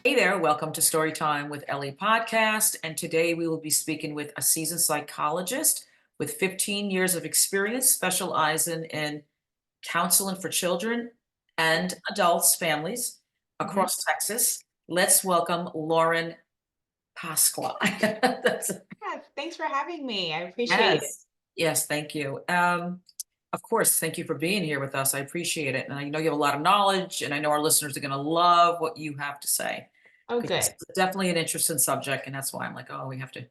Hey there, welcome to Storytime with Ellie podcast. And today we will be speaking with a seasoned psychologist with 15 years of experience specializing in counseling for children and adults, families Mhm. across Texas. Let's welcome Lauren Pasqua. That's- Yeah, thanks for having me. I appreciate it. yes, yes, thank you. Of course, thank you for being here with us. I appreciate it. And I know you have a lot of knowledge, and I know our listeners are going to love what you have to say. Oh, Because good. it's definitely an interesting subject, and that's why I'm like, oh, we have to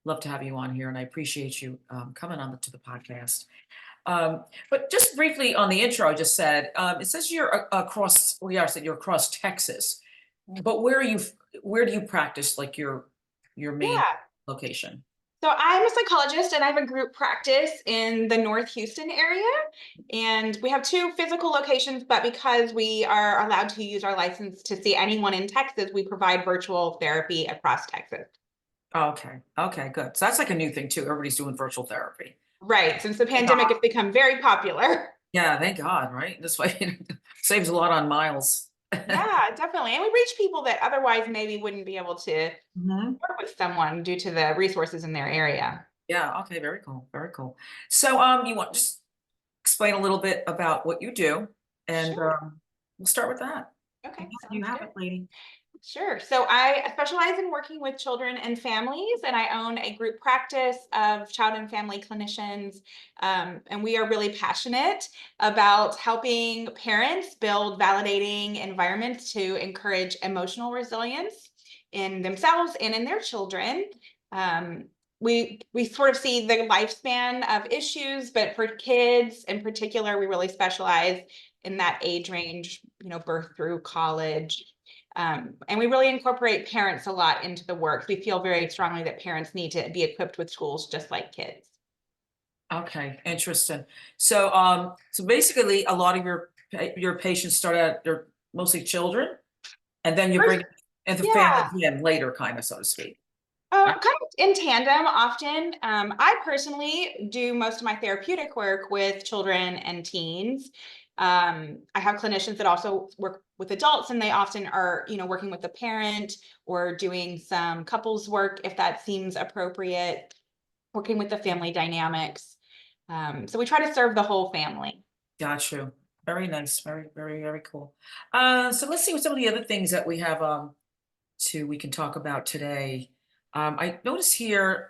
love to have you on here, and I appreciate you coming on to the podcast. But just briefly on the intro, I just said it says you're across. Well, yeah, I said you're across Texas, but where are you? Where do you practice? Like your main Yeah. location? So I'm a psychologist and I have a group practice in the North Houston area. And we have two physical locations, but because we are allowed to use our license to see anyone in Texas, we provide virtual therapy across Texas. Oh, okay, okay, good. So that's like a new thing too. Everybody's doing virtual therapy. Right. Since the Thank pandemic, God. it's become very popular. Yeah, thank God, right? This way saves a lot on miles. Yeah, definitely. And we reach people that otherwise maybe wouldn't be able to Mhm. work with someone due to the resources in their area. Yeah, okay, very cool, very cool. So, you want just explain a little bit about what you do, and, Sure. we'll start with that. Okay, You sounds have good. it, lady. Sure. So I specialize in working with children and families, and I own a group practice of child and family clinicians. And we are really passionate about helping parents build validating environments to encourage emotional resilience in themselves and in their children. Um, we sort of see the lifespan of issues, but for kids in particular, we really specialize in that age range, birth through college, and we really incorporate parents a lot into the work. We feel very strongly that parents need to be equipped with tools just like kids. Okay, interesting. So basically, a lot of your patients start out they're mostly children, and then you First, bring in the yeah, families in later, kind of, so to speak. Right? kind of in tandem often. I personally do most of my therapeutic work with children and teens. I have clinicians that also work with adults, and they often are, working with the parent or doing some couples work if that seems appropriate, working with the family dynamics. So we try to serve the whole family. Got you. Very nice. Very, very, very cool. So let's see what some of the other things that we have we can talk about today. I notice here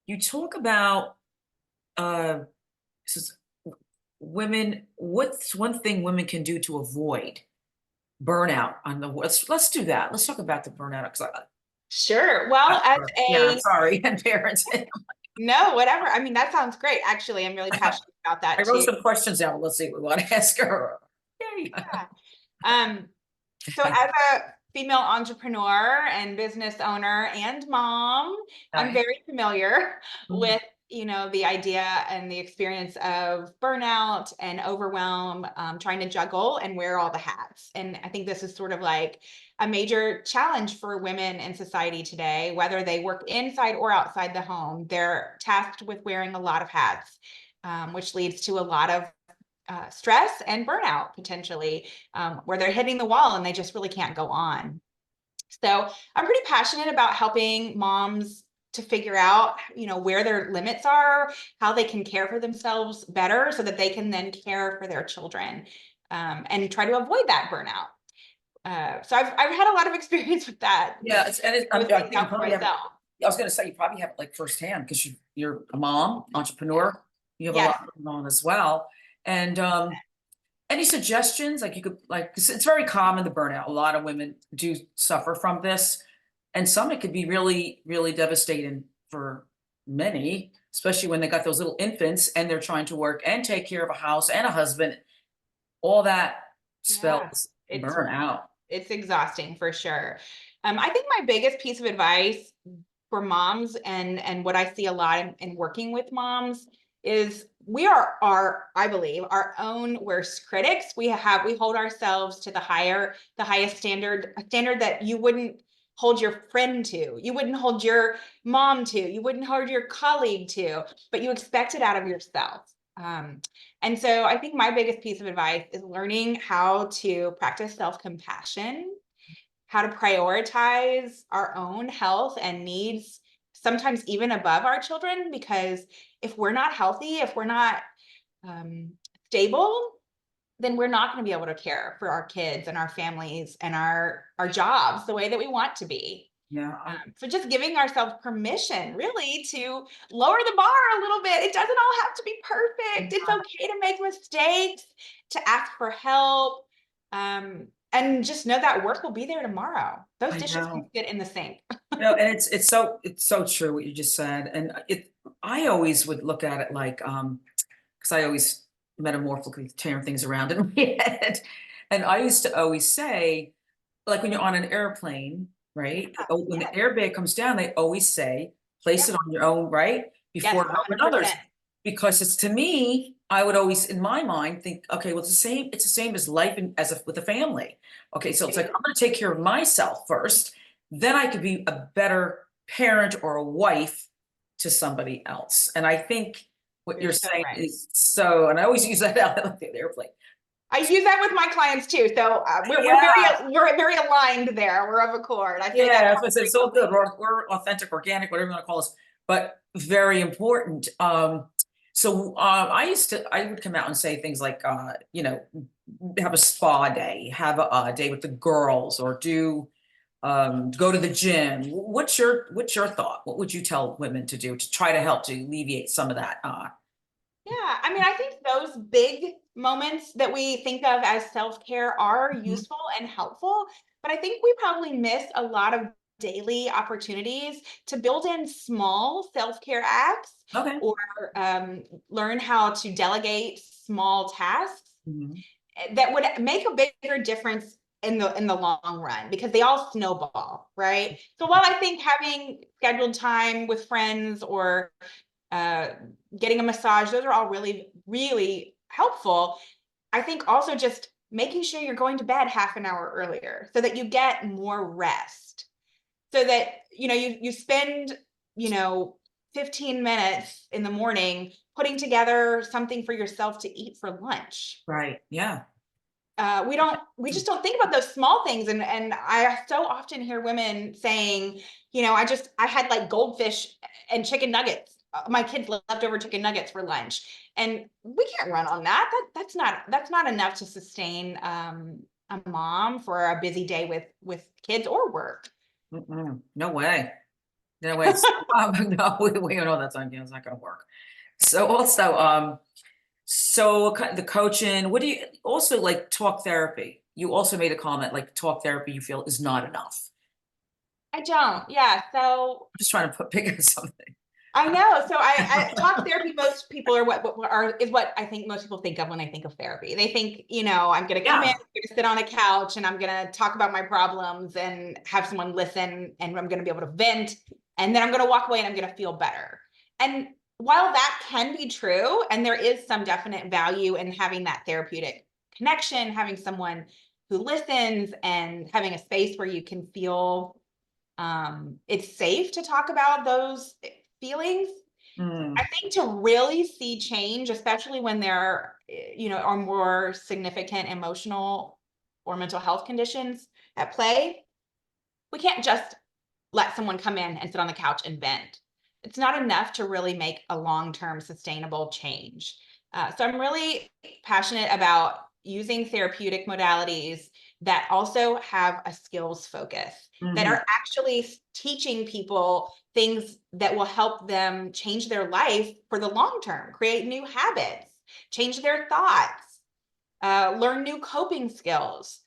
you talk about uh, this is women. What's one thing women can do to avoid burnout on the let's do that. Let's talk about the burnout because Sure. Well, as yeah, I'm a sorry, and parents. no, whatever. I mean, that sounds great. Actually, I'm really passionate about that I wrote too. some questions down. Let's see what we want to ask her. Yay. Yeah. Um, so as a female entrepreneur and business owner and mom, I'm Nice. very familiar Mhm. with, the idea and the experience of burnout and overwhelm, trying to juggle and wear all the hats. And I think this is sort of like a major challenge for women in society today, whether they work inside or outside the home. They're tasked with wearing a lot of hats, which leads to a lot of stress and burnout potentially, where they're hitting the wall and they just really can't go on. So I'm pretty passionate about helping moms to figure out, where their limits are, how they can care for themselves better so that they can then care for their children, and try to avoid that burnout. So I've had a lot of experience with that, Yeah, with things you out for probably have. myself. I was going to say you probably have it like firsthand because you're a mom, entrepreneur. You have a Yes. lot going on as well. And any suggestions? Like you could like 'cause it's very common the burnout. A lot of women do suffer from this, and some it could be really, really devastating for many, especially when they got those little infants and they're trying to work and take care of a house and a husband. All that Yeah. spells It's burnout. It's exhausting for sure. I think my biggest piece of advice for moms and what I see a lot in working with moms is we are I believe, our own worst critics. We hold ourselves to the highest standard, a standard that you wouldn't hold your friend to, you wouldn't hold your mom to, you wouldn't hold your colleague to, but you expect it out of yourself. And so I think my biggest piece of advice is learning how to practice self-compassion, how to prioritize our own health and needs, sometimes even above our children, because if we're not healthy, if we're not um, stable, then we're not going to be able to care for our kids and our families and our jobs the way that we want to be. Yeah. So just giving ourselves permission really to lower the bar a little bit. It doesn't all have to be perfect. It's okay to make mistakes, to ask for help, and just know that work will be there tomorrow. Those I dishes can know. sit in the sink. And it's so true what you just said, and I always would look at it like, because I always metamorphically turn things around in my head, and I used to always say, like when you're on an airplane, right? When the Yes, airbag comes down, they always say, place yep, it on your own, right? yes, Before helping others. 100%. Because it's to me, I would always, in my mind, think, okay, well, it's the same as life with a family. Okay, so It it's like is. I'm gonna take care of myself first, then I could be a better parent or a wife to somebody else. And I think what You're you're so saying right. is so, and I always use that out on the airplane. I use that with my clients too. So Yeah. we're very aligned there. We're of accord. I say that Yeah, that's quite what I said. It's so good. frequently. We're authentic, organic, whatever you want to call us, but very important. I used to, I would come out and say things like, have a spa day, have a day with the girls, or go to the gym. What's your thought? What would you tell women to do to try to help to alleviate some of that? Yeah, I mean, I think those big moments that we think of as self-care are Mhm. useful and helpful, but I think we probably miss a lot of daily opportunities to build in small self-care acts Okay. or learn how to delegate small tasks Mhm. that would make a bigger difference in the long run because they all snowball, right? So while I think having scheduled time with friends or uh, getting a massage, those are all really, really helpful. I think also just making sure you're going to bed half an hour earlier so that you get more rest. So that, you spend, you know, 15 minutes in the morning putting together something for yourself to eat for lunch. Right. Yeah. We just don't think about those small things. And I so often hear women saying, I had like goldfish and chicken nuggets. My kids leftover chicken nuggets for lunch. And we can't run on that. That's not enough to sustain a mom for a busy day with kids or work. Mm-mm. No way. No way. No, we know that's on, it's not gonna work. So also, the coaching, what do you also like talk therapy? You also made a comment like talk therapy you feel is not enough. I don't. Yeah. So I'm just trying to pick at something. I know. So I talk therapy. Most people are what I think most people think of when they think of therapy. They think, I'm going to come in, Yeah. I'm going to sit on a couch, and I'm going to talk about my problems and have someone listen, and I'm going to be able to vent, and then I'm going to walk away and I'm going to feel better. And while that can be true, and there is some definite value in having that therapeutic connection, having someone who listens, and having a space where you can feel it's safe to talk about those feelings. Mm, I think to really see change, especially when there, are more significant emotional or mental health conditions at play, we can't just let someone come in and sit on the couch and vent. It's not enough to really make a long-term sustainable change. So I'm really passionate about using therapeutic modalities that also have a skills focus, that mhm, are actually teaching people things that will help them change their life for the long term, create new habits, change their thoughts, learn new coping skills.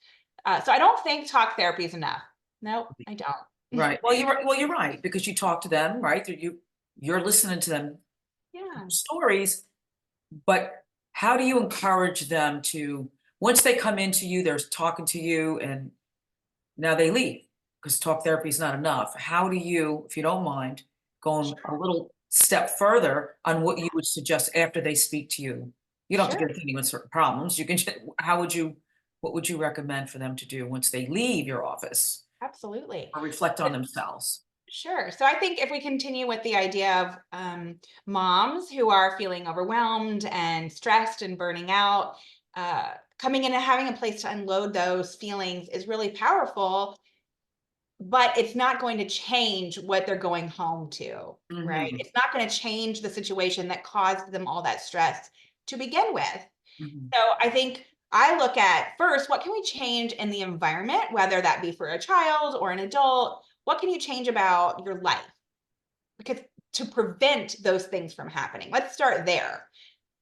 So I don't think talk therapy is enough. No, I don't. right. You're right because you talk to them, right? You're listening to them Yeah, stories, but how do you encourage them to once they come into you, they're talking to you, and now they leave because talk therapy is not enough. How do you, if you don't mind, going a little step further on what you would suggest after they speak to you? You don't have to sure, get anyone with certain problems. You can just, what would you recommend for them to do once they leave your office absolutely. or reflect on themselves? Sure. So I think if we continue with the idea of moms who are feeling overwhelmed and stressed and burning out, coming in and having a place to unload those feelings is really powerful. but it's not going to change what they're going home to, right? Mhm, It's not going to change the situation that caused them all that stress to begin with. mhm, So I think I look at first, what can we change in the environment, whether that be for a child or an adult? What can you change about your life? Because to prevent those things from happening, let's start there.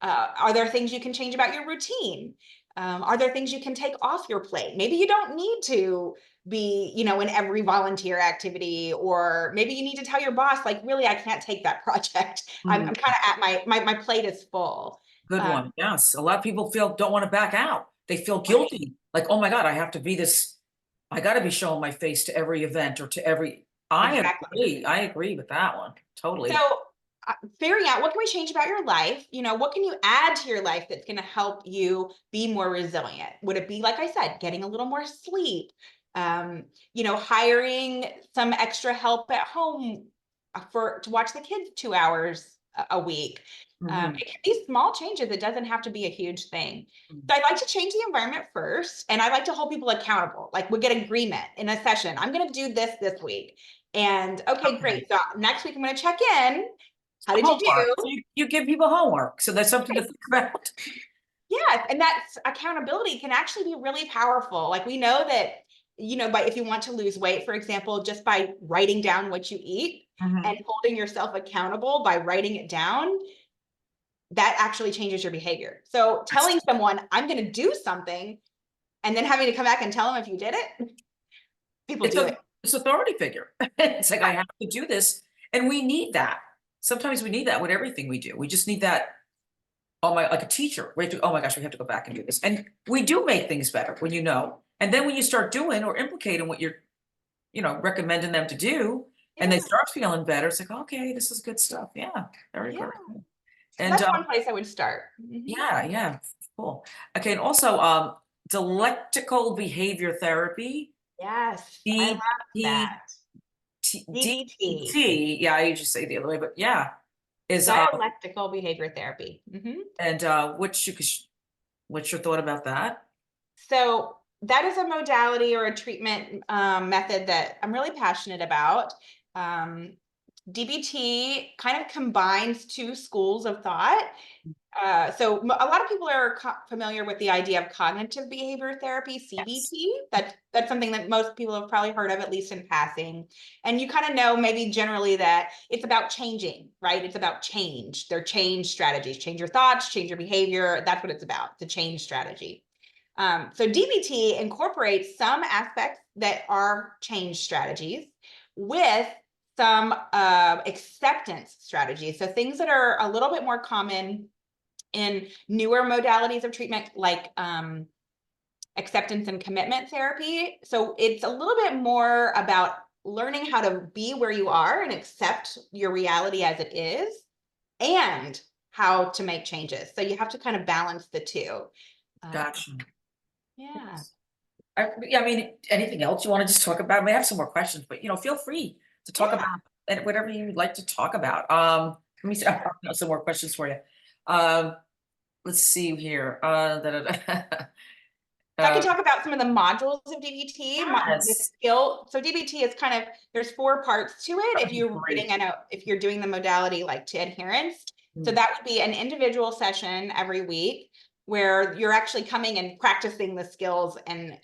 Are there things you can change about your routine? Are there things you can take off your plate? Maybe you don't need to be, in every volunteer activity, or maybe you need to tell your boss, like, really, I can't take that project. I'm mhm. kind of at my plate is full. Good Um, one, yes. A lot of people don't wanna back out. They feel right, guilty, like, "Oh my god, I have to be this I gotta be showing my face to every event or to every." exactly. I agree with that one, So, totally. figuring out what can we change about your life? What can you add to your life that's going to help you be more resilient? Would it be, like I said, getting a little more sleep? Hiring some extra help at home for to watch the kids 2 hours a week. Mhm, It can be small changes. It doesn't have to be a huge thing. mhm. So I'd like to change the environment first, and I like to hold people accountable. Like we get agreement in a session. I'm going to do this week. And okay, Okay. great. So next week I'm going to check in. How did you Homework. do? So you give people homework, so that's something to think about. Yeah, and that's accountability can actually be really powerful. Like we know that, but if you want to lose weight, for example, just by writing down what you eat and Mhm. holding yourself accountable by writing it down, that actually changes your behavior. So That's telling someone, I'm going to do something, and then having to come back and tell them if you did it, people it's do a it. it's authority figure. It's like, "I have to do this," and we need that. Sometimes we need that with everything we do. We just need that, oh my like a teacher, we have to, "Oh my gosh, we have to go back and do this," and we do make things better when you know, and then when you start doing or implicating what you're, recommending them to do, and they Yeah, start feeling better, it's like, "Okay, this is good stuff." Yeah, very, yeah. very good. So And, that's one place I would start. Mhm. yeah, yeah, cool. Okay, and also, dialectical behavior therapy, Yes, I love DBT that. DBT. DBT, yeah, I usually say it the other way, but yeah, is, Dialectical behavior therapy. and, what's your thought about that? So that is a modality or a treatment method that I'm really passionate about. Um, DBT kind of combines two schools of thought. A lot of people are familiar with the idea of cognitive behavior therapy, Yes. CBT. That's something that most people have probably heard of, at least in passing. And you kind of know maybe generally that it's about changing, right? It's about change. They're change strategies. Change your thoughts, change your behavior. That's what it's about, the change strategy. So DBT incorporates some aspects that are change strategies with some acceptance strategies. So things that are a little bit more common in newer modalities of treatment, like acceptance and commitment therapy. So it's a little bit more about learning how to be where you are and accept your reality as it is, and how to make changes. So you have to kind of balance the two. Um, Gotcha. yeah. Yeah, I mean, anything else you wanna just talk about? We have some more questions, but, feel free to talk about Yeah. whatever you'd like to talk about. Let me see, I Yeah. have some more questions for you. Um, let's see here, da, da, da. So I could Uh, talk about some of the modules of DBT. The yes, skill. So DBT is kind of, there's four parts to it. that If would be you're great. if you're doing the modality like to adherence, so Mm, that would be an individual session every week where you're actually coming and practicing the skills and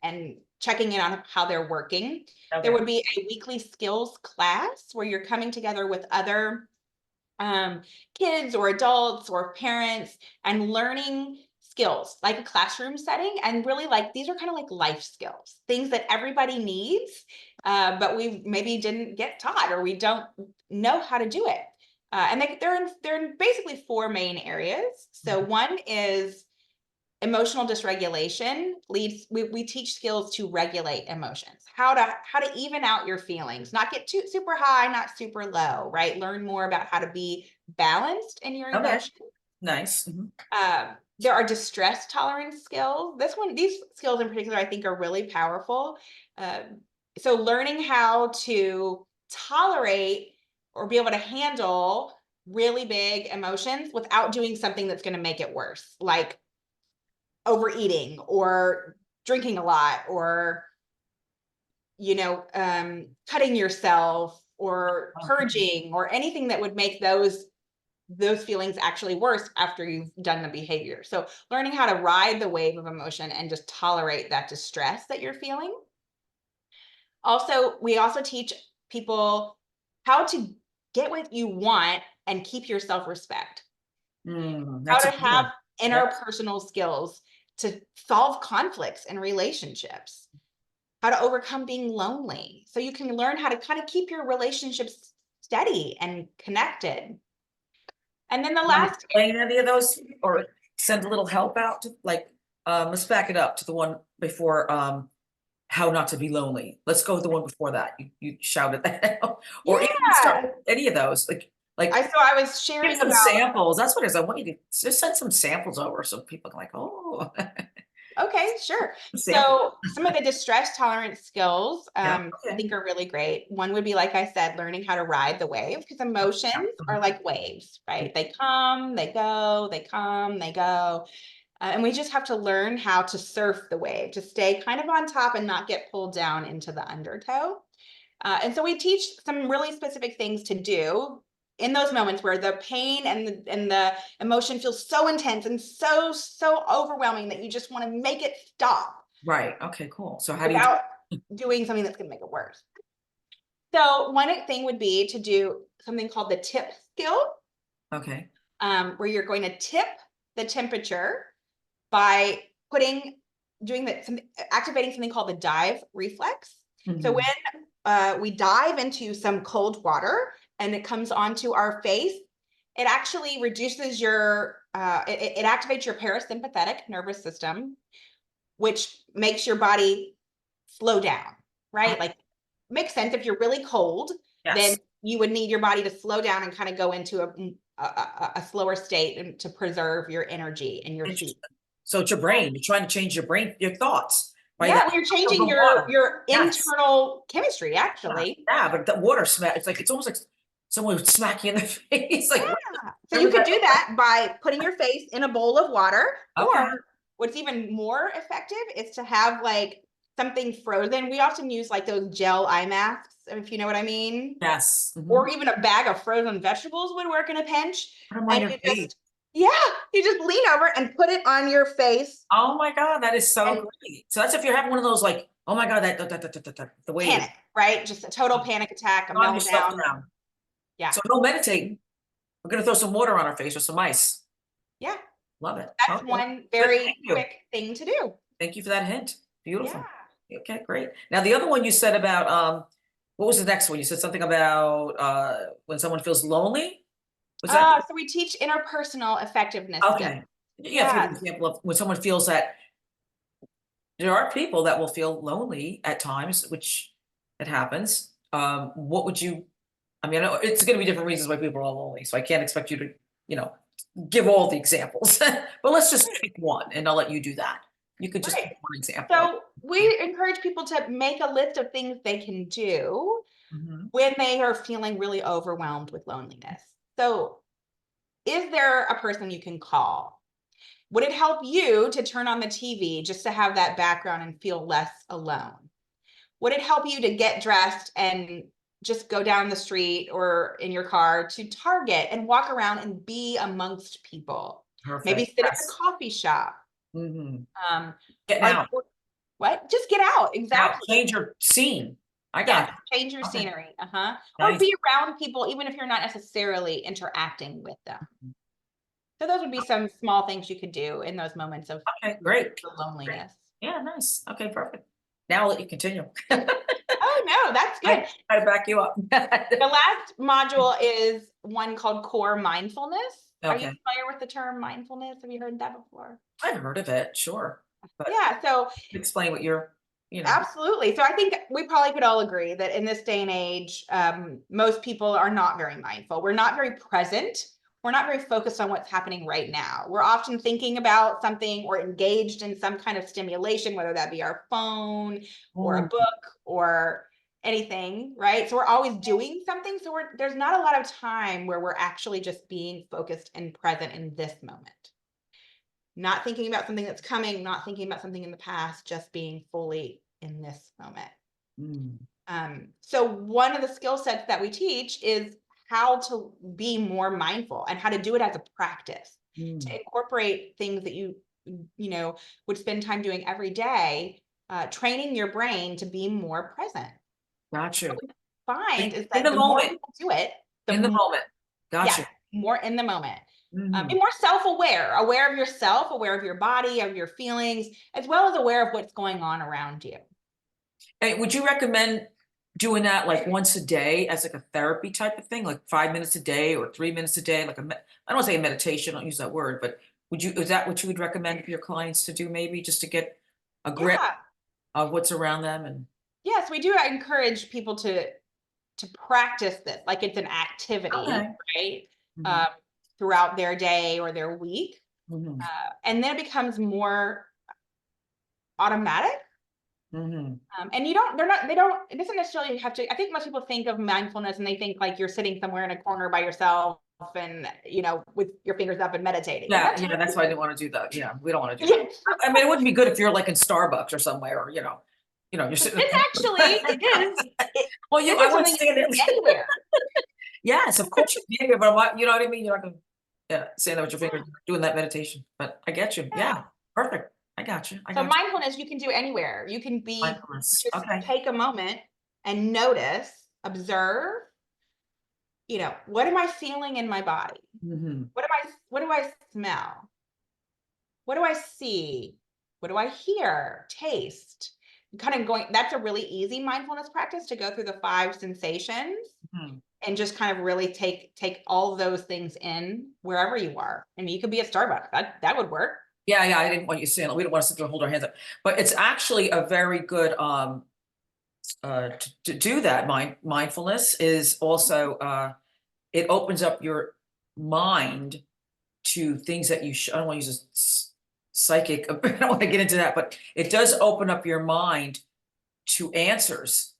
checking in on how they're working. There okay, would be a weekly skills class where you're coming together with other um, kids or adults or parents and learning skills like a classroom setting, and really like these are kind of like life skills, things that everybody needs, but we maybe didn't get taught or we don't know how to do it. And they're in basically four main areas. So mhm, one is emotional dysregulation. We teach skills to regulate emotions, how to even out your feelings, not get too super high, not super low, right? Learn more about how to be balanced in your okay, emotions. nice, mhm, There are distress tolerance skills. These skills in particular I think are really powerful. So learning how to tolerate or be able to handle really big emotions without doing something that's going to make it worse, like overeating or drinking a lot or cutting yourself or Okay. purging or anything that would make those feelings actually worse after you've done the behavior. So learning how to ride the wave of emotion and just tolerate that distress that you're feeling. Also, we also teach people how to get what you want and keep your self-respect. How That's a to good have one. Yep. interpersonal skills to solve conflicts in relationships. How to overcome being lonely. So you can learn how to kind of keep your relationships steady and connected. And then the Want to last, explain any of those or send a little help out to like, let's back it up to the one before, how not to be lonely. Let's go with the one before that. You shouted that out. Or even start yeah. with any of those. Like I was give sharing some about, samples. That's what it is. I want you to just send some samples over so people can like, oh, okay, sure. sample. So some of the distress tolerance skills, Yeah. I Okay. think are really great. One would be, like I said, learning how to ride the wave, because Yeah. emotions are like waves, Yeah. right? They come, they go, they come, they go. And we just have to learn how to surf the wave, to stay kind of on top and not get pulled down into the undertow. And so we teach some really specific things to do in those moments where the pain and the emotion feels so intense and so overwhelming that you just want to make it stop Right. Okay, cool. So how do you without doing something that's going to make it worse. So one thing would be to do something called the tip skill, okay. where you're going to tip the temperature by activating something called the dive reflex. So Mhm. when we dive into some cold water and it comes onto our face, it actually reduces it activates your parasympathetic nervous system, which makes your body slow down, Oh, right? Like, makes sense. If you're really cold, then yes. you would need your body to slow down and kind of go into a slower state and to preserve your energy and your heat. Interesting. So it's your brain. You're trying to change your brain, your thoughts by Yeah, that we're of changing the your water. your Yes. internal chemistry, Yeah. actually. Yeah, but the water smack, it's like it's almost like someone would smack you in the face. Like, what Yeah. So you really could bad. do that by putting your face in a bowl of water, or Okay. what's even more effective is to have like something frozen. We often use like those gel eye masks, if you know what I mean. Yes. Or even a bag of frozen vegetables would work in a pinch. Put them on And your face. yeah, you just lean over and put it on your face Oh my God, that is so and great. So that's if you're having one of those like, oh my God, the wave. panic, right? Just a total panic attack, a Calm yourself meltdown. down. Yeah. So no meditating. We're gonna throw some water on our face or some ice. Yeah. Love it. That's Okay. one Good. very Thank you. quick thing to do. Thank you for that hint. Yeah. Beautiful. Okay, great. Now the other one you said about what was the next one? You said something about when someone feels lonely. Was that So we teach interpersonal effectiveness skills. okay? You have to give Yeah. an example of when someone feels that there are people that will feel lonely at times, which it happens. What would you I mean, I know it's gonna be different reasons why people are lonely, so I can't expect you to, you know, give all the examples. But let's just Right. pick one and I'll let you do that. You could just Right. pick one example. So we encourage people to make a list of things they can do Mhm. when they are feeling really overwhelmed with loneliness. So, is there a person you can call? Would it help you to turn on the TV just to have that background and feel less alone? Would it help you to get dressed and just go down the street or in your car to Target and walk around and be amongst people? Maybe Perfect. sit at the Yes. coffee shop. Mhm. Um, Getting are out. what? Just get out. Now Exactly. change your scene. I Yes, got you. change your Okay, scenery. Uh-huh. Or nice. be around people, even if you're not necessarily interacting with them. So those would be some small things you could do in those moments of Okay, great. the Great. loneliness. Yeah, nice. Okay, perfect. Now I'll let you continue. Oh, no, that's I good. try to back you up. The last module is one called core mindfulness. Are you Okay. familiar with the term mindfulness? Have you heard that before? I've heard of it, sure. But Yeah, so explain what you're, you know. absolutely. So I think we probably could all agree that in this day and age, most people are not very mindful. We're not very present. We're not very focused on what's happening right now. We're often thinking about something or engaged in some kind of stimulation, whether that be our phone or a Mm, book or anything, right? So we're always doing something. So there's not a lot of time where we're actually just being focused and present in this moment. Not thinking about something that's coming, not thinking about something in the past, just being fully in this moment. Mm. So one of the skill sets that we teach is how to be more mindful and how to do it as a practice, to Mm. incorporate things that you know, would spend time doing every day, training your brain to be more present. Got you. What we find is In that the the more moment, people do it, the in the more, moment. Got yes, you. more in the moment. Be Mhm. more self-aware, aware of yourself, aware of your body, of your feelings, as well as aware of what's going on around you. And would you recommend doing that, like, once a day as, like, a therapy type of thing? Like, 5 minutes a day or 3 minutes a day? Like, I don't wanna say a meditation, don't use that word, but is that what you would recommend your clients to do maybe just to get a grip Yeah. of what's around them and Yes, we do encourage people to practice this like it's an activity, okay. right? Mhm, Um, Throughout their day or their week. mhm, And then it becomes more automatic. mhm. And you don't, they're not, they don't, it doesn't necessarily have to. I think most people think of mindfulness and they think like you're sitting somewhere in a corner by yourself and, with your fingers up and meditating. And Yeah, that's yeah, that's why I didn't wanna do that. Yeah, we don't wanna do that. yeah, I mean, it wouldn't be good if you're, like, in Starbucks or somewhere or, you're but sitting this actually, it is, well, this I is wouldn't something you stand can there do anywhere. yes, of course you can, but what you know what I mean? You're not gonna, yeah, stand there with your Yeah, fingers doing that meditation, but I get you. yeah. Yeah, perfect. I got you, I So got you. mindfulness you can do anywhere. You can be Mindfulness, just okay. take a moment and notice, observe, what am I feeling in my body? Mhm, What do I smell? What do I see? What do I hear? Taste? Kind of going, that's a really easy mindfulness practice to go through the five sensations mhm. and just kind of really take all of those things in wherever you are. I mean, you could be at Starbucks. That would work. Yeah, yeah, I didn't want you saying we don't wanna sit there and hold our hands up, but it's actually a very good, to do that. Mindfulness is also, it opens up your mind to things that I don't wanna use psychic, I don't wanna get into that, but it does open up your mind to answers.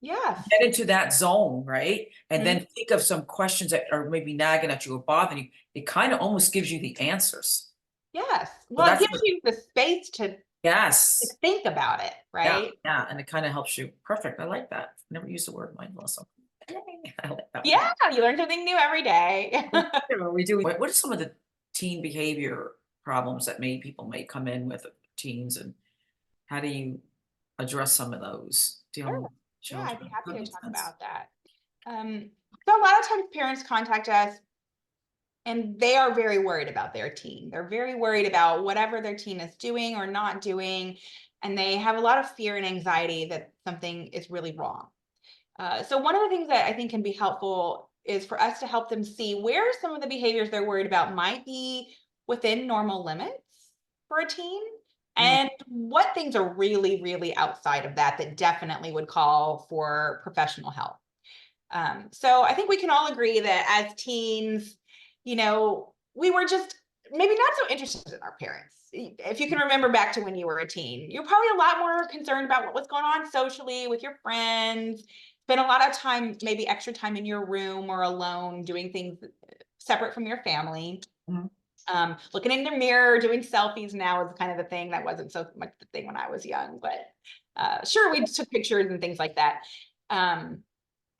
Yes. Get into that zone, right? And Mhm. then think of some questions that are maybe nagging at you or bothering you. It kinda almost gives you the answers. Yes. So Well, it that's gives what you the space to yes. think about it, Yeah, right? yeah, and it kinda helps you. Perfect, I like that. Never used the word mindfulness, so yay, I like that one. Yeah, you learn something new every day. We do. What are some of the teen behavior problems that people may come in with teens, and how do you address some of those dealing Sure. with Yeah, I'd be children? happy That to makes talk sense. about that. So a lot of times parents contact us and they are very worried about their teen. They're very worried about whatever their teen is doing or not doing. And they have a lot of fear and anxiety that something is really wrong. So one of the things that I think can be helpful is for us to help them see where some of the behaviors they're worried about might be within normal limits for a teen, Mm, and what things are really, really outside of that that definitely would call for professional help. So I think we can all agree that as teens, we were just maybe not so interested in our parents. If you can remember back to when you were a teen, you're probably a lot more concerned about what was going on socially with your friends. Spent a lot of time, maybe extra time in your room or alone doing things separate from your family. mhm. Looking in the mirror, doing selfies now is kind of the thing that wasn't so much the thing when I was young, but sure, we took pictures and things like that. Um,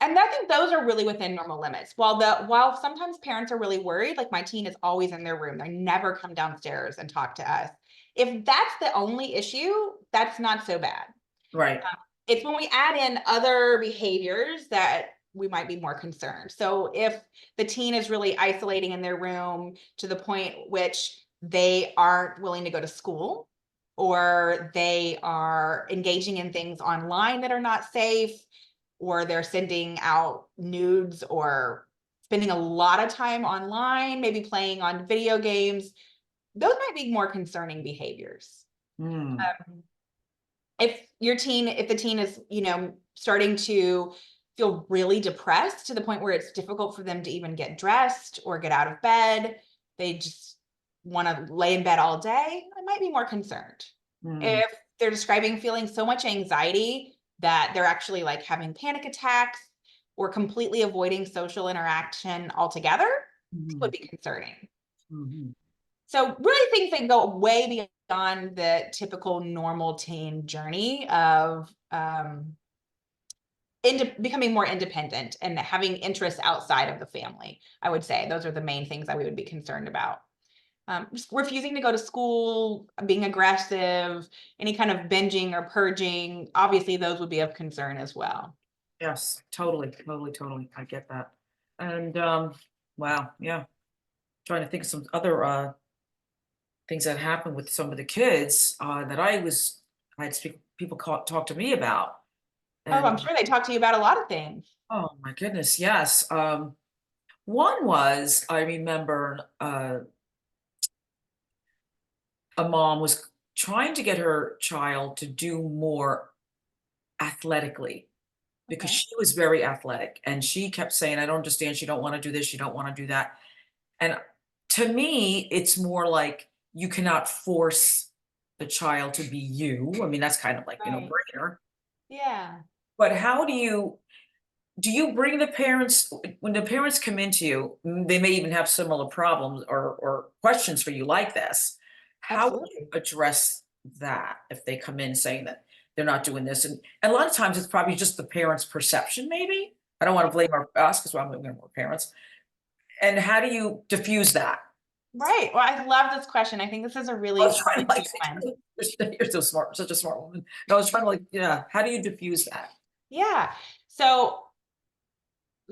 and I think those are really within normal limits. While sometimes parents are really worried, like my teen is always in their room. They never come downstairs and talk to us. If that's the only issue, that's not so bad. Right. It's when we add in other behaviors that we might be more concerned. So if the teen is really isolating in their room to the point which they aren't willing to go to school, or they are engaging in things online that are not safe, or they're sending out nudes or spending a lot of time online, maybe playing on video games, those might be more concerning behaviors. Mm, Um, if the teen is, starting to feel really depressed to the point where it's difficult for them to even get dressed or get out of bed, they just want to lay in bed all day, I might be more concerned. mm, If they're describing feeling so much anxiety that they're actually like having panic attacks or completely avoiding social interaction altogether, it would mhm, be concerning. mhm. So really things that go way beyond the typical normal teen journey of becoming more independent and having interests outside of the family. I would say those are the main things that we would be concerned about. Just refusing to go to school, being aggressive, any kind of binging or purging, obviously those would be of concern as well. Yes, totally, totally, totally. I get that. And wow, yeah. Trying to think of some other things that happened with some of the kids that I had people talk to me about. Oh, And I'm sure they talk to you about a lot of things. oh my goodness, yes. One was I remember a mom was trying to get her child to do more athletically because Okay. she was very athletic and she kept saying, I don't understand. She don't want to do this. She don't want to do that. And to me, it's more like you cannot force the child to be you. I mean, that's kind of like, Right. brainer. Yeah. But how do you bring the parents when the parents come into you, they may even have similar problems or questions for you like this. How would you Absolutely. address that if they come in saying that they're not doing this? And a lot of times it's probably just the parents' perception, maybe. I don't want to blame us because I'm we're parents. And how do you diffuse that? Right. Well, I love this question. I think this is a I really was trying to like good one. you're so smart, such a smart woman. And I was trying to like, yeah, how do you diffuse that? Yeah. So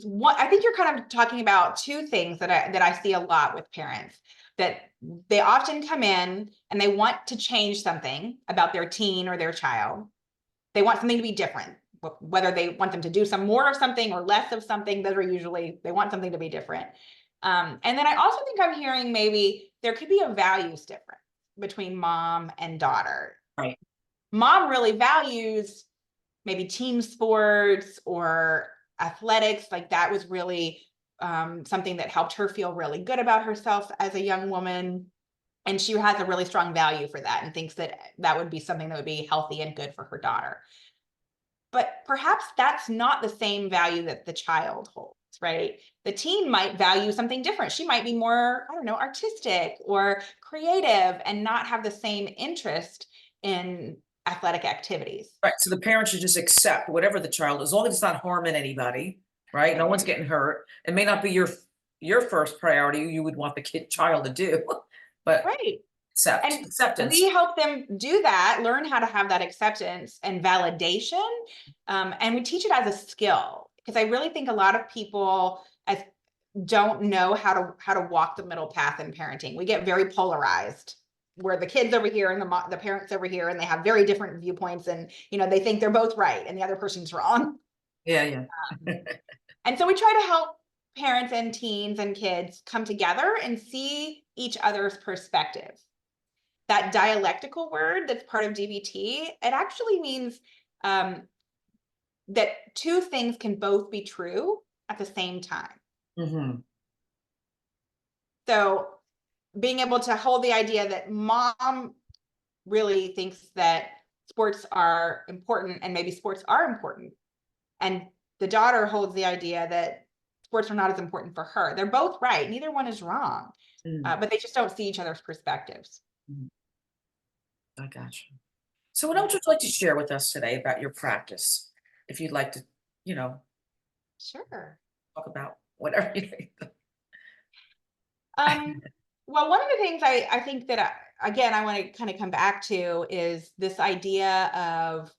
what I think you're kind of talking about two things that I see a lot with parents, that they often come in and they want to change something about their teen or their child. They want something to be different, whether they want them to do some more of something or less of something. Those are usually, they want something to be different. And then I also think I'm hearing maybe there could be a values difference between mom and daughter. Right. Mom really values maybe team sports or athletics. Like that was really something that helped her feel really good about herself as a young woman. And she has a really strong value for that and thinks that that would be something that would be healthy and good for her daughter. But perhaps that's not the same value that the child holds, right? The teen might value something different. She might be more, I don't know, artistic or creative and not have the same interest in athletic activities. Right, so the parents should just accept whatever the child as long as it's not harming anybody, right? No one's getting hurt. It may not be your first priority, you would want the child to do, but Right. And acceptance. we help them do that, learn how to have that acceptance and validation. And we teach it as a skill because I really think a lot of people don't know how to walk the middle path in parenting. We get very polarized where the kids over here and the parents over here and they have very different viewpoints and they think they're both right and the other person's wrong. Yeah, Um, yeah. and so we try to help parents and teens and kids come together and see each other's perspective. That dialectical word that's part of DBT, it actually means um, that two things can both be true at the same time. Mhm. So being able to hold the idea that mom really thinks that sports are important and maybe sports are important. And the daughter holds the idea that sports are not as important for her. They're both right. Neither one is wrong, Mm, but they just don't see each other's perspectives. mhm. I got you. So what else Yeah, would you like to share with us today about your practice? If you'd like to, you know, sure. talk about whatever you think. Um, well, one of the things I think that again, I want to kind of come back to is this idea of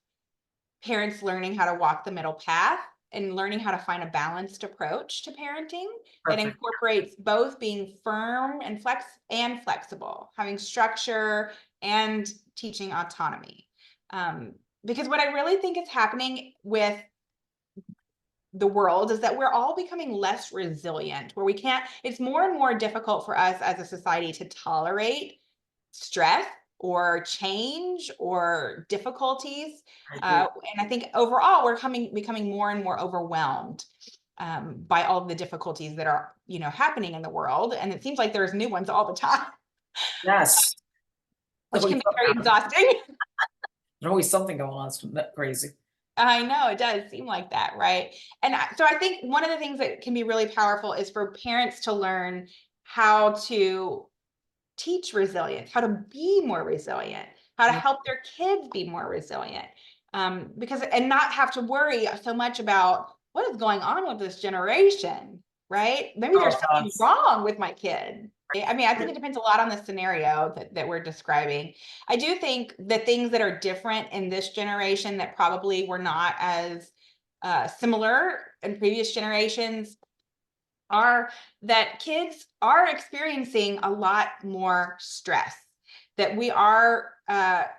parents learning how to walk the middle path and learning how to find a balanced approach to parenting that Perfect. incorporates both being firm and flexible, having structure and teaching autonomy. Um, because what I really think is happening with the world is that we're all becoming less resilient, where we can't, it's more and more difficult for us as a society to tolerate stress or change or difficulties. I agree. And I think overall we're becoming more and more overwhelmed by all of the difficulties that are, happening in the world. And it seems like there's new ones all the time, Yes. There's which always can be something very happening. exhausting. There's always something going on. It's crazy. I know it does seem like that, right? And so I think one of the things that can be really powerful is for parents to learn how to teach resilience, how to be more resilient, how to Mm, help their kids be more resilient. Because and not have to worry so much about what is going on with this generation, right? Maybe Oh there's something gosh. wrong with my kid. I mean, I think it depends a lot on the scenario that we're describing. I do think the things that are different in this generation that probably were not as similar in previous generations are that kids are experiencing a lot more stress, that we are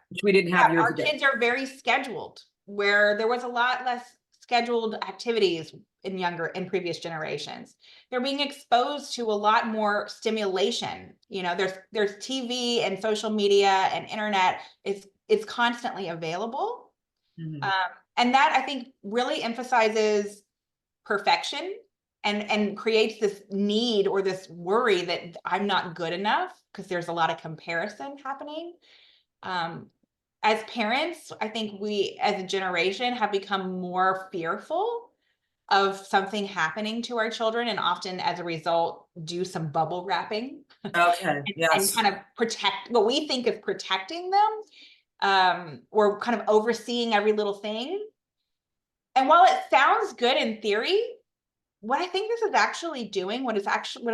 Which we didn't yeah, have years our ago. kids are very scheduled, where there was a lot less scheduled activities in previous generations. They're being exposed to a lot more stimulation. There's TV and social media and internet. It's constantly available. Mhm. Um, and that I think really emphasizes perfection and creates this need or this worry that I'm not good enough because there's a lot of comparison happening. Um, as parents, I think we as a generation have become more fearful of something happening to our children, and often as a result do some bubble wrapping Okay, and yes. kind of protect what we think is protecting them, or kind of overseeing every little thing. And while it sounds good in theory, what I think this is actually doing, what has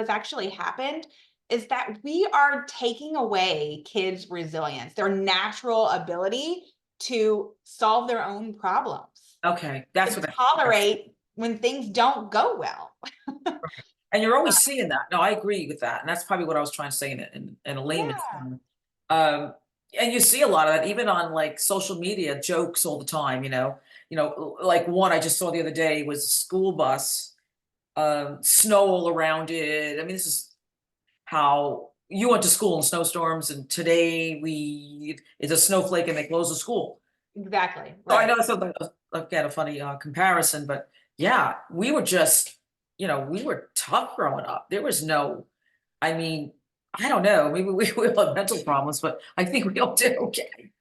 actually happened is that we are taking away kids' resilience, their natural ability to solve their own problems, Okay, that's to what that's tolerate when things don't go well. right. And you're always seeing that. No, I agree with that, and that's probably what I was trying to say in a layman's Yeah, term. Um, and you see a lot of that even on, like, social media jokes all the time, like one I just saw the other day was a school bus, snow all around it. I mean, this is how you went to school in snowstorms, and today it's a snowflake and they close the school. exactly. So I know Right. it's again a funny comparison, but yeah, we were just, we were tough growing up. There was no, I mean, I don't know, maybe we all have mental problems, but I think we all did okay.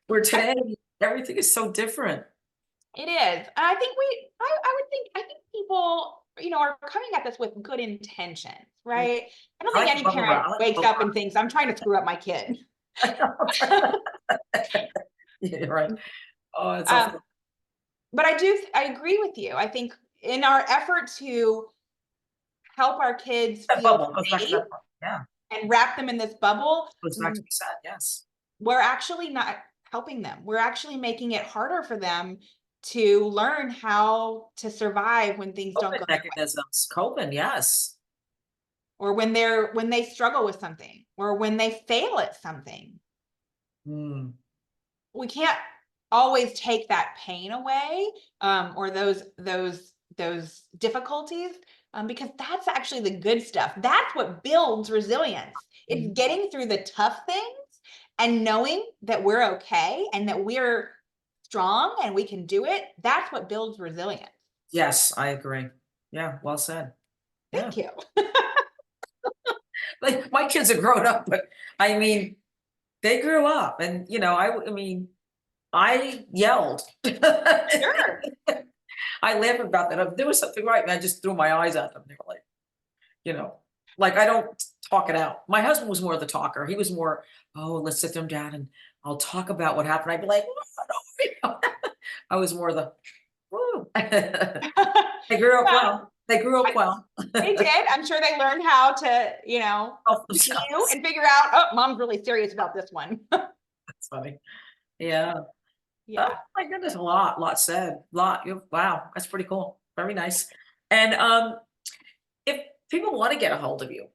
Where I, today, everything is so different. it is. I think people, are coming at this with good intentions, Mm, right? I don't I think like the any bubble parent wrap. I like the wakes bubble up and thinks, I'm trying to screw up my kid. wrap. Yeah, you're right. Oh, it's so Um, funny. but I agree with you. I think in our effort to help our kids That feel bubble goes back to safe that part. Yeah, and wrap them in this bubble, goes back to what you said. Yes. we're actually not helping them. We're actually making it harder for them to learn how to survive when things don't Coping go their way, mechanisms. Coping, yes. or when they struggle with something, or when they fail at something. Mm, We can't always take that pain away, or those difficulties, because that's actually the good stuff. That's what builds resilience. It's mhm. getting through the tough things and knowing that we're okay and that we're strong and we can do it. That's what builds resilience. Yes, I agree. Yeah, well said. Yeah. Thank you. Like, my kids are grown up, but I mean, they grew up and, I mean, I yelled. Sure. I laugh about that. If there was something right, and I just threw my eyes at them. They were like, you know, like I don't talk it out. My husband was more the talker. He was more, oh, let's sit them down and I'll talk about what happened. I'd be like, "No." I was more the, woo. They grew up Well, well. They grew up I, well. they did. I'm sure they learned how to, Help look at you themselves. and figure out, oh, mom's really serious about this one. That's funny. Yeah. Oh Yeah. my goodness, a lot said. Lot. Wow, that's pretty cool. Very nice. And if people want to get a hold of you,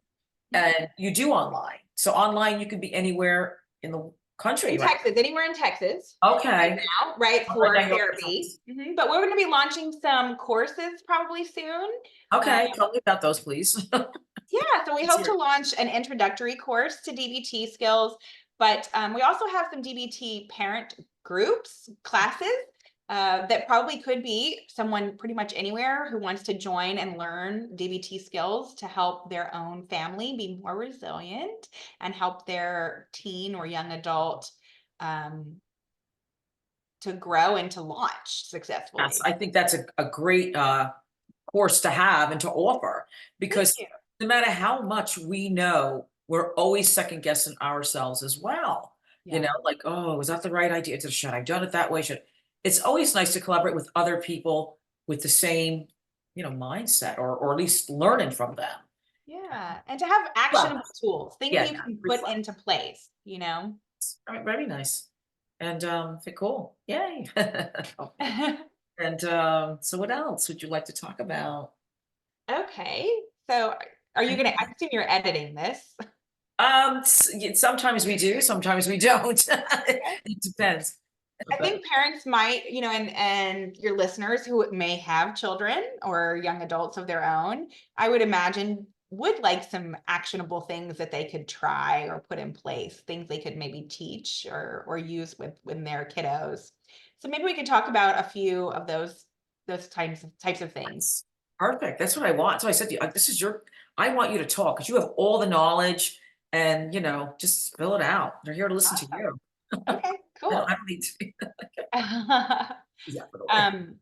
and you do online, so online you could be anywhere in the country, In right? Texas, anywhere in Texas right Okay. now, right, Right for now you're over in therapy. Texas. But we're going to be launching some courses probably soon. Uh, Okay, tell me about those, please. yeah, so we Let's hope hear to it. launch an introductory course to DBT skills, but we also have some DBT parent groups, classes. That probably could be someone pretty much anywhere who wants to join and learn DBT skills to help their own family be more resilient and help their teen or young adult um, to grow and to launch Yes, successfully. I think that's a great course to have and to offer Thank because you. no matter how much we know, we're always second guessing ourselves as well. Yeah. Like, oh, was that the right idea? Should I have done it that way? Should it's always nice to collaborate with other people with the same, mindset, or at least learning from them. Yeah, and to have Well, actionable tools, things yeah, you can put reflect. into place, you know? Very, very nice. And cool. Yay. And so what else would you like to talk about? Okay, so are you gonna, I assume you're editing this. Sometimes we do, sometimes we don't. It depends. I But think parents might, and your listeners who may have children or young adults of their own, I would imagine would like some actionable things that they could try or put in place, things they could maybe teach or use with their kiddos. So maybe we could talk about a few of those types of things. that's perfect. That's what I want. So I said to you, this is I want you to talk because you have all the knowledge, and, just spill it out. They're here to listen to Awesome. you. Okay, I cool. don't need to. Yeah, by the way. um,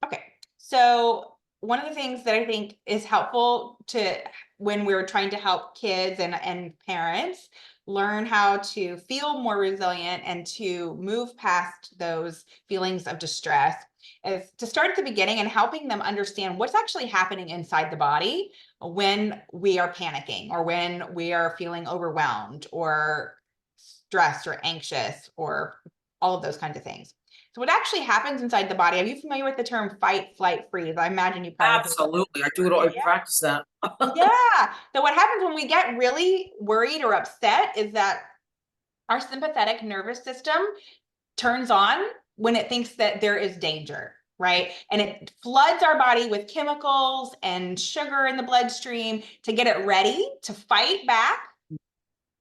Okay. So one of the things that I think is helpful to when we're trying to help kids and parents learn how to feel more resilient and to move past those feelings of distress is to start at the beginning and helping them understand what's actually happening inside the body when we are panicking or when we are feeling overwhelmed or stressed or anxious or all of those kinds of things. So what actually happens inside the body, are you familiar with the term fight, flight, freeze? I imagine you probably heard Absolutely. I do it all. that. I practice that. Yeah. So what happens when we get really worried or upset is that our sympathetic nervous system turns on when it thinks that there is danger, right? And it floods our body with chemicals and sugar in the bloodstream to get it ready to fight back,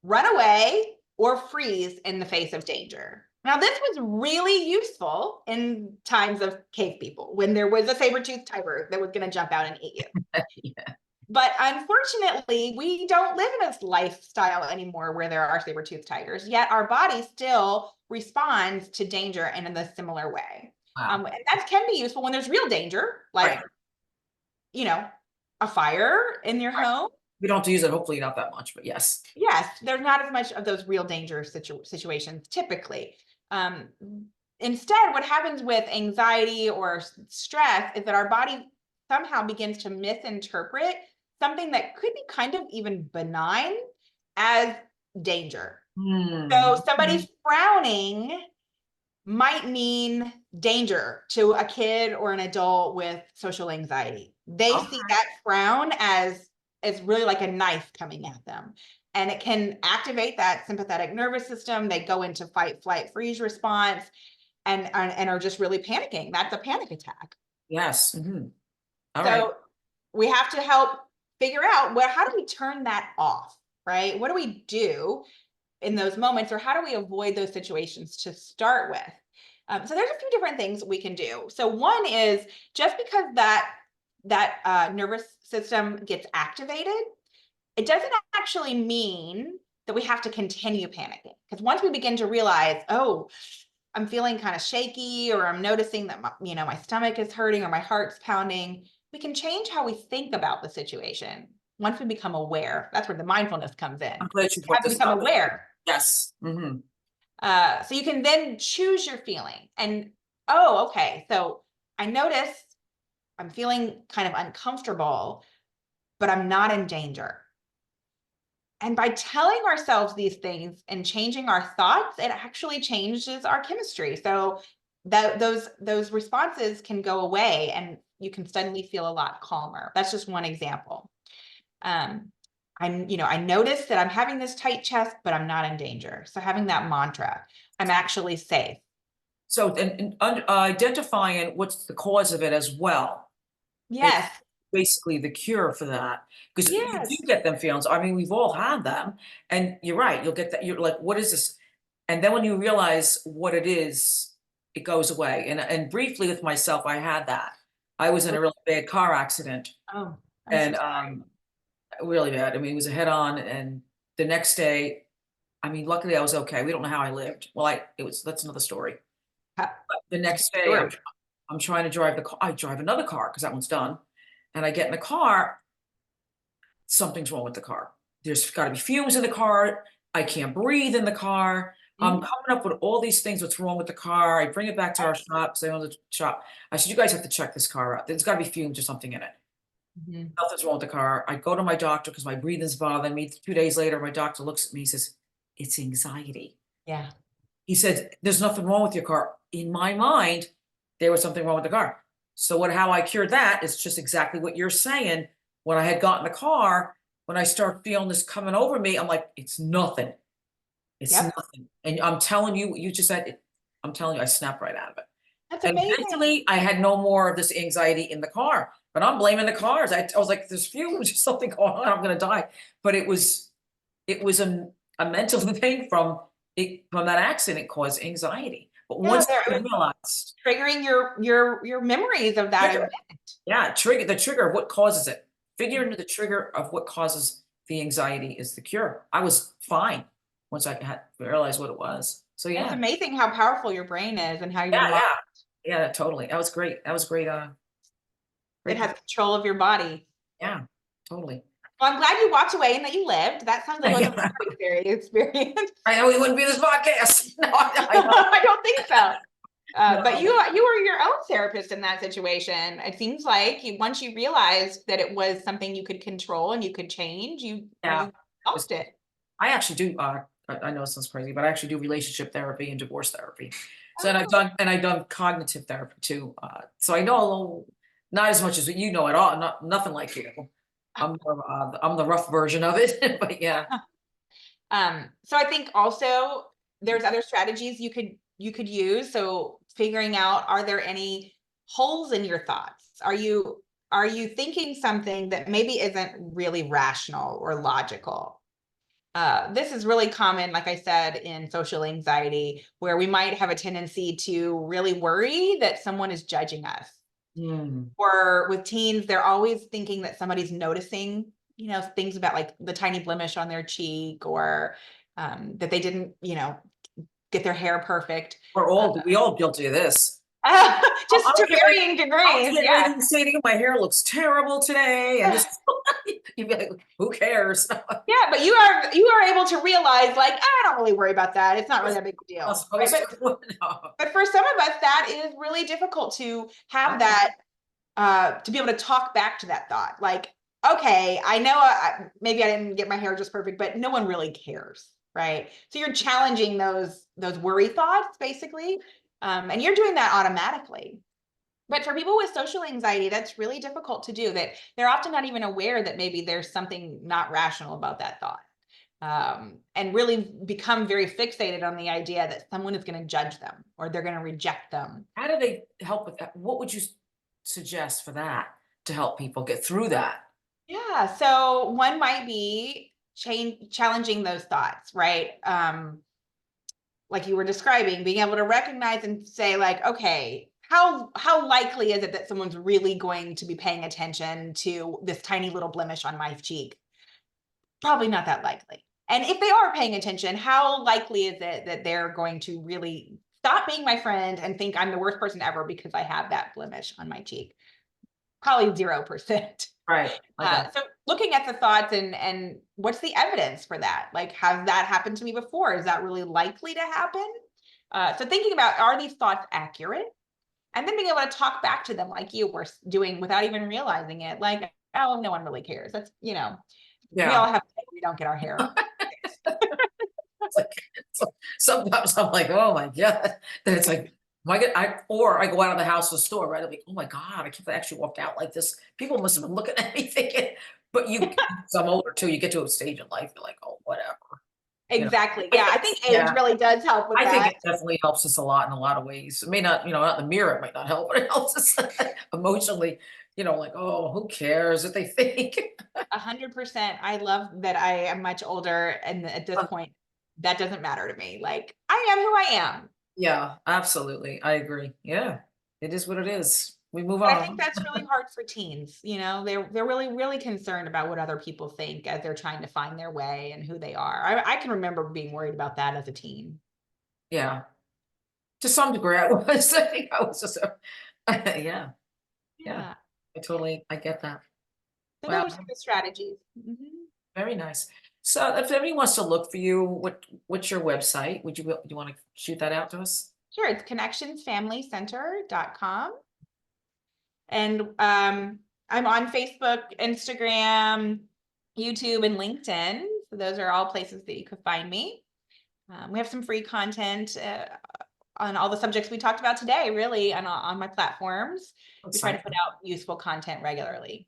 run away, or freeze in the face of danger. Now, this was really useful in times of cave people when there was a saber-toothed tiger that was going to jump out and eat you. Yeah. But unfortunately, we don't live in this lifestyle anymore where there are saber-toothed tigers, yet our body still responds to danger in a similar way. Wow. And that can be useful when there's real danger, like, Right. you know, a fire in your Right. home. We don't have to use it. Hopefully not that much, but yes. Yes, there's not as much of those real danger situations typically. Um, Instead, what happens with anxiety or stress is that our body somehow begins to misinterpret something that could be kind of even benign as danger. So Hmm. somebody frowning might mean danger to a kid or an adult with social anxiety. They Oh, see that frown as really like a knife coming at them. And it can activate that sympathetic nervous system. They go into fight, flight, freeze response and are just really panicking. That's a panic attack. yes. All right. So we have to help figure out, well, how do we turn that off, right? What do we do in those moments, or how do we avoid those situations to start with? So there's a few different things we can do. So one is just because that nervous system gets activated, it doesn't actually mean that we have to continue panicking. Because once we begin to realize, oh, I'm feeling kind of shaky, or I'm noticing that my stomach is hurting or my heart's pounding, we can change how we think about the situation. Once we become aware, that's where the mindfulness comes in. I'm glad you We brought have to this become up. aware. Yes. So you can then choose your feeling. And oh, okay. So I notice I'm feeling kind of uncomfortable, but I'm not in danger. And by telling ourselves these things and changing our thoughts, it actually changes our chemistry. So that those responses can go away and you can suddenly feel a lot calmer. That's just one example. Um, I notice that I'm having this tight chest, but I'm not in danger. So having that mantra, I'm actually safe. So, and identifying what's the cause of it as well is Yes. basically the cure for that. Because you do Yes. get them feelings. I mean, we've all had them, and you're right. You'll get that. You're like, "What is this?" And then when you realize what it is, it goes away. And briefly with myself, I had that. I was in a really bad car accident, Oh, I'm so and sorry. really bad. I mean, it was a head on, and the next day, I mean, luckily I was okay. We don't know how I lived. Well, that's another story. The next day, Story. I'm trying to drive the car. I drive another car because that one's done. And I get in the car, something's wrong with the car. There's got to be fumes in the car. I can't breathe in the car. I'm Mhm. coming up with all these things, what's wrong with the car. I bring it back to our shop, 'cause I own the shop. I said, "You guys have to check this car out. There's gotta be fumes or something in it. Mhm. Nothing's wrong with the car." I go to my doctor because my breathing's bothering me. 2 days later, my doctor looks at me, he says, "It's anxiety." Yeah. He said, "There's nothing wrong with your car." In my mind, there was something wrong with the car. So how I cured that is just exactly what you're saying. When I had gotten the car, when I start feeling this coming over me, I'm like, "It's nothing. It's Yep. nothing." And I'm telling you, what you just said, I'm telling you, I snapped right out of it. That's And amazing. eventually, I had no more of this anxiety in the car, but I'm blaming the cars. I was like, "There's fumes or something going on. I'm gonna die." But it was a mental thing from that accident caused anxiety. But Yeah, once there I it was realized triggering your memories of that trigger, event. yeah, the trigger of what causes it. Figuring the trigger of what causes the anxiety is the cure. I was fine once I had realized what it was. So It's yeah. amazing how powerful your brain is and how your Yeah, mind yeah. Yeah, totally. That was great. That was great, it great. has control of your body. Yeah, totally. Well, I'm glad you walked away and that you lived. That sounds like it was a Yeah. very scary experience. I know we wouldn't be this podcast. No, I know. I don't think so. But No. you were your own therapist in that situation. It seems like once you realized that it was something you could control and you could change, you Yeah. you It was stopped it. I actually do, I know it sounds crazy, but I actually do relationship therapy and divorce therapy. So and Oh, I've done cognitive therapy too. So I know a little, not as much as you know at all, nothing like you. I'm the rough version of it, but yeah. so I think also there's other strategies you could use. So figuring out, are there any holes in your thoughts? Are you thinking something that maybe isn't really rational or logical? This is really common, like I said, in social anxiety, where we might have a tendency to really worry that someone is judging us. Mm. Or with teens, they're always thinking that somebody's noticing, things about like the tiny blemish on their cheek or that they didn't, get their hair perfect. Uh, We all guilty of this. I just was to getting ready varying I was degrees. getting Yeah. ready to say to you, "My hair looks terrible today," and this you'd be like, "Who cares?" Yeah, but you are able to realize like I don't really worry about that. It's not really that big a I'm not deal, right? supposed to. No. But for some of us, that is really difficult to have I that to be able to talk back to that thought. Like, okay, I know maybe I didn't get my hair just perfect, but no one really cares, right? So you're challenging those worry thoughts basically, and you're doing that automatically. But for people with social anxiety, that's really difficult to do. That they're often not even aware that maybe there's something not rational about that thought, and really become very fixated on the idea that someone is going to judge them or they're going to reject them. How do they help with that? What would you suggest for that to help people get through that? Yeah, so one might be challenging those thoughts, right? Like you were describing, being able to recognize and say, like, okay, how likely is it that someone's really going to be paying attention to this tiny little blemish on my cheek? Probably not that likely. And if they are paying attention, how likely is it that they're going to really stop being my friend and think I'm the worst person ever because I have that blemish on my cheek? Probably 0%. Right. I got So looking at the thoughts and what's the evidence for that? Like, has that happened to me before? Is that really likely to happen? So thinking about, are these thoughts accurate? And then being able to talk back to them like you were doing without even realizing it. Like, oh, no one really cares. That's, we all yeah. have, we don't get our hair. It's like so sometimes I'm like, "Oh my god." Then it's like, "My god," I go out of the house to the store, right? I'm like, "Oh my god, I can't actually walk out like this. People must have been looking at me thinking," but you so I'm older too, you get to a stage in life, you're like, "Oh, whatever." You know? Exactly. I Yeah. I think think age yeah. really does help with I think that. it definitely helps us a lot in a lot of ways. It may not, not in the mirror, it might not help, but it helps us emotionally, like, oh, who cares what they think? 100%. I love that I am much older, and at this point, that doesn't matter to me. Like, I am who I am. Yeah, absolutely. I agree. Yeah, it is what it is. We move But I think on. that's really hard for teens. They're really, really concerned about what other people think as they're trying to find their way and who they are. I can remember being worried about that as a teen. Yeah, to some degree, I was. I think I was just, yeah, yeah. I get that. So Wow, those are some of the strategies. Mhm. very nice. So if anybody wants to look for you, what's your website? You want to shoot that out to us? Sure, it's connectionsfamilycenter.com. And I'm on Facebook, Instagram, YouTube, and LinkedIn. So those are all places that you could find me. We have some free content on all the subjects we talked about today, really, on my platforms. We try to put out useful content regularly.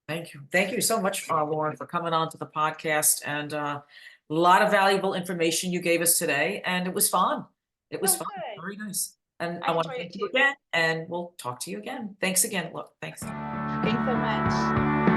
Thank you. Thank you so much, Lauren, for coming on to the podcast, and a lot of valuable information you gave us today, and it was fun. It was Oh, fun. good. Very nice. And I I want to enjoyed it thank you too. again, and we'll talk to you again. Thanks again. Look, thanks. Thanks so much.